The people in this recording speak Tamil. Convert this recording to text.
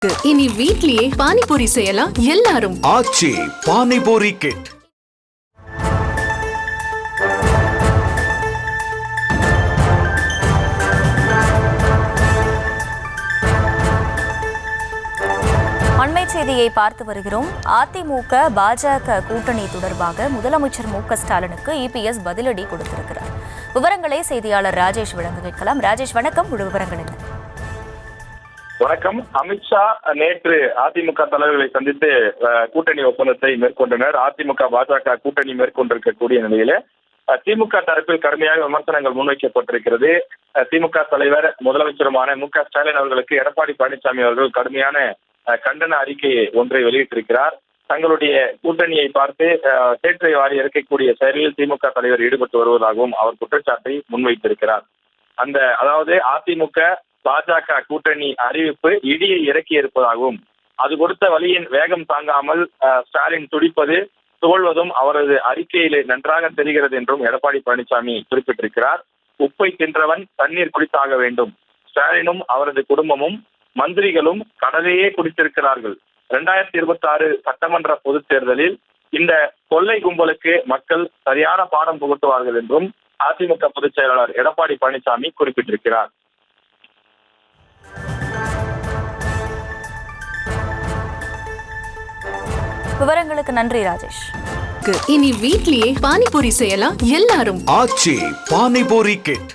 இனி வீட்லயே பானிபூரி செய்யலாம் எல்லாரும். ஆச்சி பானிபூரி கிட். அண்மை செய்தியை பார்த்து வருகிறோம். அதிமுக பாஜக கூட்டணி தொடர்பாக முதலமைச்சர் மு.க.ஸ்டாலினுக்கு இபிஎஸ் பதிலடி கொடுத்திருக்கிறார். விவரங்களை செய்தியாளர் ராஜேஷ் வழங்க கேட்கலாம். ராஜேஷ், வணக்கம். முழு விவரங்கள் என்ன? வணக்கம். அமித்ஷா நேற்று அதிமுக தலைவர்களை சந்தித்து கூட்டணி ஒப்பந்தத்தை மேற்கொண்டனர். அதிமுக பாஜக கூட்டணி மேற்கொண்டிருக்கக்கூடிய நிலையில திமுக தரப்பில் கடுமையாக விமர்சனங்கள் முன்வைக்கப்பட்டிருக்கிறது. திமுக தலைவர் முதலமைச்சருமான மு.க.ஸ்டாலின் அவர்களுக்கு எடப்பாடி பழனிசாமி அவர்கள் கடுமையான கண்டன அறிக்கையை ஒன்றை வெளியிட்டிருக்கிறார். தங்களுடைய கூட்டணியை பார்த்து சேற்றை வாரி இறக்கக்கூடிய செயலில் திமுக தலைவர் ஈடுபட்டு வருவதாகவும் அவர் குற்றச்சாட்டை முன்வைத்திருக்கிறார். அதாவது அதிமுக பாஜக கூட்டணி அறிவிப்பு இடியை இறக்கி இருப்பதாகவும் அது கொடுத்த வழியின் வேகம் தாங்காமல் ஸ்டாலின் துடிப்பது துவழ்வதும் அவரது அறிக்கையிலே நன்றாக தெரிகிறது என்றும் எடப்பாடி பழனிசாமி குறிப்பிட்டிருக்கிறார். உப்பை தின்றவன் தண்ணீர் குடித்தாக வேண்டும். ஸ்டாலினும் அவரது குடும்பமும் மந்திரிகளும் கடலையே குடித்திருக்கிறார்கள். 2026 சட்டமன்ற பொதுத் தேர்தலில் இந்த கொள்ளை கும்பலுக்கு மக்கள் சரியான பாடம் புகட்டுவார்கள் என்றும் அதிமுக பொதுச் செயலாளர் எடப்பாடி பழனிசாமி குறிப்பிட்டிருக்கிறார். விவரங்களுக்கு நன்றி ராஜேஷ். இனி வீட்லயே பானிபூரி செய்யலாம் எல்லாரும். ஆச்சி பானிபூரி கிட்.